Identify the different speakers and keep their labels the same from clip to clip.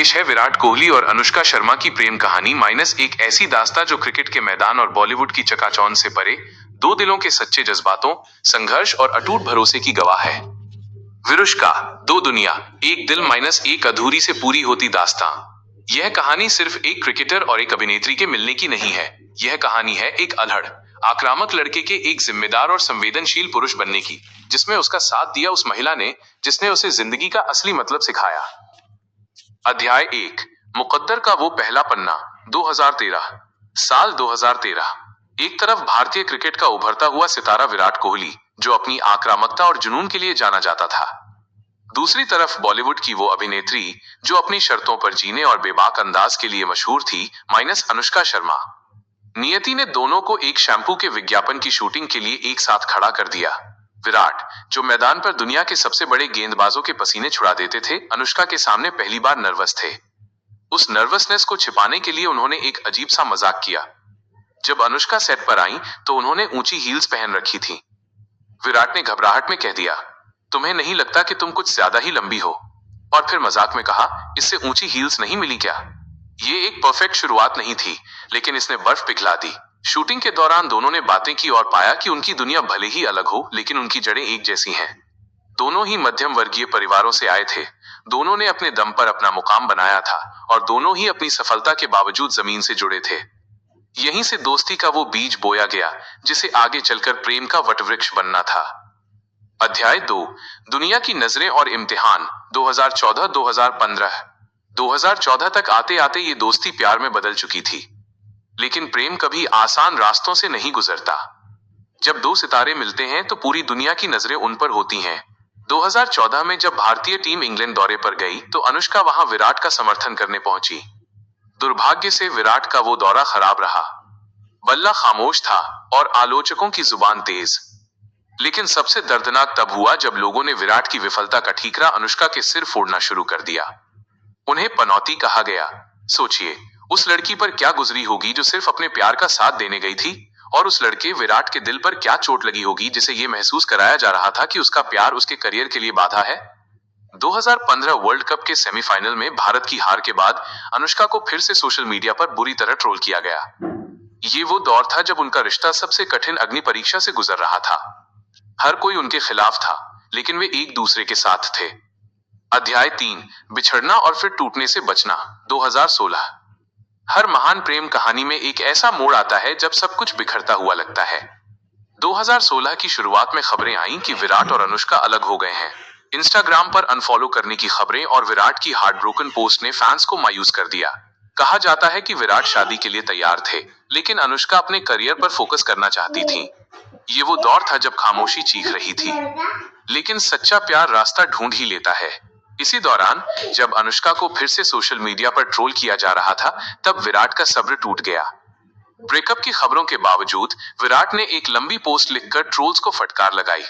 Speaker 1: पेश है विराट कोहली और अनुष्का शर्मा की प्रेम कहानी माइनस एक ऐसी दास्तां जो क्रिकेट के मैदान और बॉलीवुड की चकाचौंध से परे दो दिलों के सच्चे जज्बातों, संघर्ष और अटूट भरोसे की गवाह है। विरुष्का, दो दुनिया एक दिल माइनस एक अधूरी से पूरी होती दास्तां। यह कहानी सिर्फ एक क्रिकेटर और एक अभिनेत्री के मिलने की नहीं है। यह कहानी है एक अल्हड़, आक्रामक लड़के के एक जिम्मेदार और संवेदनशील पुरुष बनने की, जिसमें उसका साथ दिया उस महिला ने जिसने उसे जिंदगी का असली मतलब सिखाया। अध्याय 1, मुकद्दर का वो पहला पन्ना। 2013 साल 2013। एक तरफ भारतीय क्रिकेट का उभरता हुआ सितारा विराट कोहली, जो अपनी आक्रामकता और जुनून के लिए जाना जाता था। दूसरी तरफ बॉलीवुड की वो अभिनेत्री जो अपनी शर्तों पर जीने और बेबाक अंदाज के लिए मशहूर थी, माइनस अनुष्का शर्मा। नियति ने दोनों को एक शैम्पू के विज्ञापन की शूटिंग के लिए एक साथ खड़ा कर दिया। विराट, जो मैदान पर दुनिया के सबसे बड़े गेंदबाजों के पसीने छुड़ा देते थे, अनुष्का के सामने पहली बार नर्वस थे। उस नर्वसनेस को छिपाने के लिए उन्होंने एक अजीब सा मजाक किया। जब अनुष्का सेट पर आई तो उन्होंने ऊंची हील्स पहन रखी थी। विराट ने घबराहट में कह दिया, तुम्हें नहीं लगता कि तुम कुछ ज्यादा ही लंबी हो? और फिर मजाक में कहा, इससे ऊंची हील्स नहीं मिली क्या? ये एक परफेक्ट शुरुआत नहीं थी, लेकिन इसने बर्फ पिघला दी। शूटिंग के दौरान दोनों ने बातें की और पाया कि उनकी दुनिया भले ही अलग हो, लेकिन उनकी जड़ें एक जैसी हैं। दोनों ही मध्यम वर्गीय परिवारों से आए थे, दोनों ने अपने दम पर अपना मुकाम बनाया था और दोनों ही अपनी सफलता के बावजूद जमीन से जुड़े थे। यहीं से दोस्ती का वो बीज बोया गया जिसे आगे चलकर प्रेम का वटवृक्ष बनना था। अध्याय 2, दुनिया की नजरें और इम्तिहान। 2014-2015। 2014 तक आते आते ये दोस्ती प्यार में बदल चुकी थी। लेकिन प्रेम कभी आसान रास्तों से नहीं गुजरता। जब दो सितारे मिलते हैं तो पूरी दुनिया की नजरें उन पर होती हैं। 2014 में जब भारतीय टीम इंग्लैंड दौरे पर गई तो अनुष्का वहां विराट का समर्थन करने पहुंची। दुर्भाग्य से विराट का वो दौरा खराब रहा। बल्ला खामोश था और आलोचकों की जुबान तेज। लेकिन सबसे दर्दनाक तब हुआ जब लोगों ने विराट की विफलता का ठीकरा अनुष्का के सिर फोड़ना शुरू कर दिया। उन्हें पनौती कहा गया। सोचिए, उस लड़की पर क्या गुजरी होगी जो सिर्फ अपने प्यार का साथ देने गई थी, और उस लड़के विराट के दिल पर क्या चोट लगी होगी जिसे ये महसूस कराया जा रहा था कि उसका प्यार उसके करियर के लिए बाधा है। 2015 वर्ल्ड कप के सेमीफाइनल में भारत की हार के बाद अनुष्का को फिर से सोशल मीडिया पर बुरी तरह ट्रोल किया गया। ये वो दौर था जब उनका रिश्ता सबसे कठिन अग्नि परीक्षा से गुजर रहा था। हर कोई उनके खिलाफ था, लेकिन वे एक दूसरे के साथ थे। अध्याय 3, बिछड़ना और फिर टूटने से बचना। 2016। हर महान प्रेम कहानी में एक ऐसा मोड़ आता है जब सब कुछ बिखरता हुआ लगता है। 2016 की शुरुआत में खबरें आईं कि विराट और अनुष्का अलग हो गए हैं। इंस्टाग्राम पर अनफॉलो करने की खबरें और विराट की हार्ट ब्रोकन पोस्ट ने फैंस को मायूस कर दिया। कहा जाता है कि विराट शादी के लिए तैयार थे, लेकिन अनुष्का अपने करियर पर फोकस करना चाहती थी। ये वो दौर था जब खामोशी चीख रही थी, लेकिन सच्चा प्यार रास्ता ढूंढ ही लेता है। इसी दौरान जब अनुष्का को फिर से सोशल मीडिया पर ट्रोल किया जा रहा था, तब विराट का सब्र टूट गया। ब्रेकअप की खबरों के बावजूद विराट ने एक लंबी पोस्ट लिखकर ट्रोल्स को फटकार लगाई।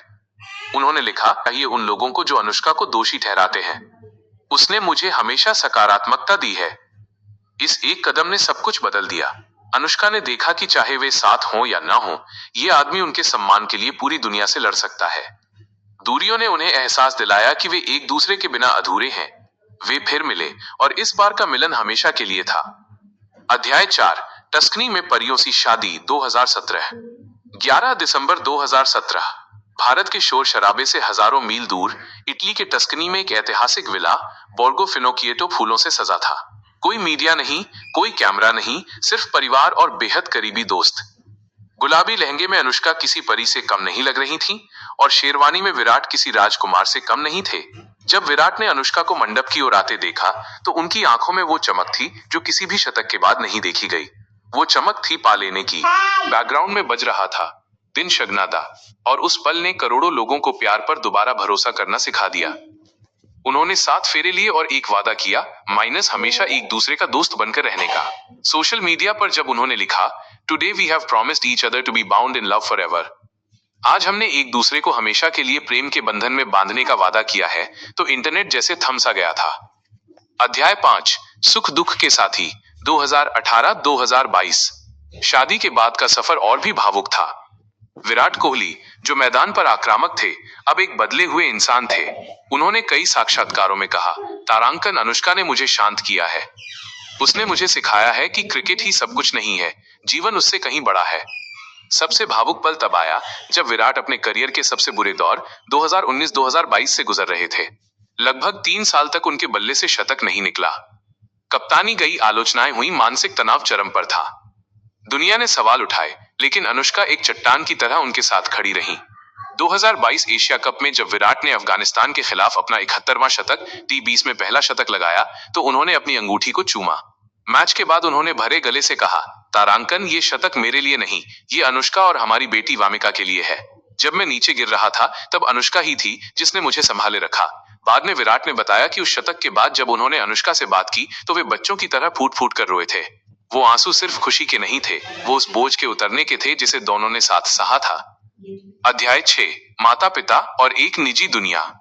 Speaker 1: उन्होंने लिखा, ये उन लोगों को जो अनुष्का को दोषी ठहराते हैं। उसने मुझे हमेशा सकारात्मकता दी है। इस एक कदम ने सब कुछ बदल दिया। अनुष्का ने देखा कि चाहे वे साथ हों या ना हों, ये आदमी उनके सम्मान के लिए पूरी दुनिया से लड़ सकता है। दूरियों ने उन्हें एहसास दिलाया कि वे एक दूसरे के बिना अधूरे हैं। वे फिर मिले और इस बार का मिलन हमेशा के लिए था। अध्याय 4, टस्कनी में परियों सी शादी। 2017। 11 दिसंबर 2017। भारत के शोर शराबे से हजारों मील दूर इटली के टस्कनी में एक ऐतिहासिक विला, बोर्गो फिनोकिएटो फूलों से सजा था। कोई मीडिया नहीं, कोई कैमरा नहीं, सिर्फ परिवार और बेहद करीबी दोस्त। गुलाबी लहंगे में अनुष्का किसी परी से कम नहीं लग रही थी और शेरवानी में विराट किसी राजकुमार से कम नहीं थे। जब विराट ने अनुष्का को मंडप की ओर आते देखा तो उनकी आंखों में वो चमक थी जो किसी भी शतक के बाद नहीं देखी गई। वो चमक थी पा लेने की। बैकग्राउंड में बज रहा था दिन शगनादा, और उस पल ने करोड़ों लोगों को प्यार पर दोबारा भरोसा करना सिखा दिया। उन्होंने 7 फेरे लिए और एक वादा किया, माइनस हमेशा एक दूसरे का दोस्त बनकर रहने का। सोशल मीडिया पर जब उन्होंने लिखा, today we have promised each other to be bound in love forever, आज हमने एक दूसरे को हमेशा के लिए प्रेम के बंधन में बांधने का वादा किया है, तो इंटरनेट जैसे थम सा गया था। अध्याय 5, सुख दुख के साथी। 2018-2022। शादी के बाद का सफर और भी भावुक था। विराट कोहली, जो मैदान पर आक्रामक थे, अब एक बदले हुए इंसान थे। उन्होंने कई साक्षात्कारों में कहा, तारांकन, अनुष्का ने मुझे शांत किया है। उसने मुझे सिखाया है कि क्रिकेट ही सब कुछ नहीं है, जीवन उससे कहीं बड़ा है। सबसे भावुक पल तब आया जब विराट अपने करियर के सबसे बुरे दौर 2019-2022 से गुजर रहे थे। लगभग 3 साल तक उनके बल्ले से शतक नहीं निकला। कप्तानी गई, आलोचनाएं हुई, मानसिक तनाव चरम पर था। दुनिया ने सवाल उठाए, लेकिन अनुष्का एक चट्टान की तरह उनके साथ खड़ी रही। 2022 एशिया कप में जब विराट ने अफगानिस्तान के खिलाफ अपना 71वां शतक T20 में पहला शतक लगाया, तो उन्होंने अपनी अंगूठी को चूमा। मैच के बाद उन्होंने भरे गले से कहा, तारांकन, ये शतक मेरे लिए नहीं, ये अनुष्का और हमारी बेटी वामिका के लिए है। जब मैं नीचे गिर रहा था, तब अनुष्का ही थी जिसने मुझे संभाले रखा। बाद में विराट ने बताया कि उस शतक के बाद जब उन्होंने अनुष्का से बात की, तो वे बच्चों की तरह फूट फूट कर रोए थे। वो आंसू सिर्फ खुशी के नहीं थे, वो उस बोझ के उतरने के थे जिसे दोनों ने साथ सहा था। अध्याय 6, माता पिता और एक निजी दुनिया।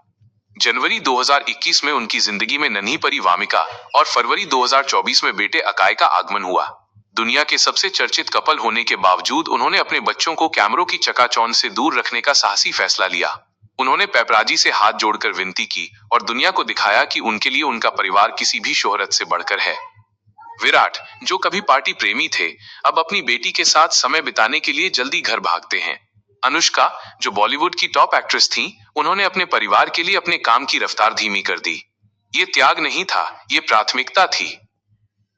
Speaker 1: जनवरी 2021 में उनकी जिंदगी में नन्ही परी वामिका और फरवरी 2024 में बेटे अकाय का आगमन हुआ। दुनिया के सबसे चर्चित कपल होने के बावजूद उन्होंने अपने बच्चों को कैमरों की चकाचौंध से दूर रखने का साहसी फैसला लिया। उन्होंने पेपराजी से हाथ जोड़कर विनती की और दुनिया को दिखाया कि उनके लिए उनका परिवार किसी भी शोहरत से बढ़कर है। विराट, जो कभी पार्टी प्रेमी थे, अब अपनी बेटी के साथ समय बिताने के लिए जल्दी घर भागते हैं। अनुष्का, जो बॉलीवुड की टॉप एक्ट्रेस थी, उन्होंने अपने परिवार के लिए अपने काम की रफ्तार धीमी कर दी। ये त्याग नहीं था, ये प्राथमिकता थी।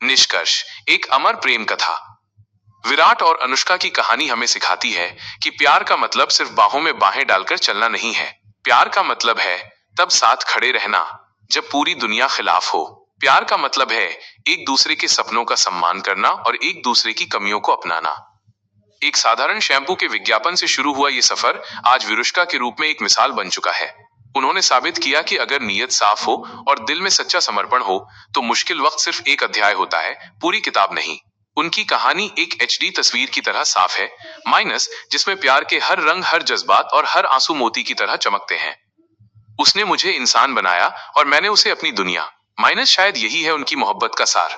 Speaker 1: निष्कर्ष, एक अमर प्रेम कथा। विराट और अनुष्का की कहानी हमें सिखाती है कि प्यार का मतलब सिर्फ बाहों में बाहें डालकर चलना नहीं है। प्यार का मतलब है तब साथ खड़े रहना जब पूरी दुनिया खिलाफ हो। प्यार का मतलब है एक दूसरे के सपनों का सम्मान करना और एक दूसरे की कमियों को अपनाना। एक साधारण शैम्पू के विज्ञापन से शुरू हुआ ये सफर आज विरुष्का के रूप में एक मिसाल बन चुका है। उन्होंने साबित किया कि अगर नीयत साफ हो और दिल में सच्चा समर्पण हो, तो मुश्किल वक्त सिर्फ एक अध्याय होता है, पूरी किताब नहीं। उनकी कहानी एक HD तस्वीर की तरह साफ है, माइनस, जिसमें प्यार के हर रंग, हर जज्बात और हर आंसू मोती की तरह चमकते हैं। उसने मुझे इंसान बनाया और मैंने उसे अपनी दुनिया, माइनस, शायद यही है उनकी मोहब्बत का सार।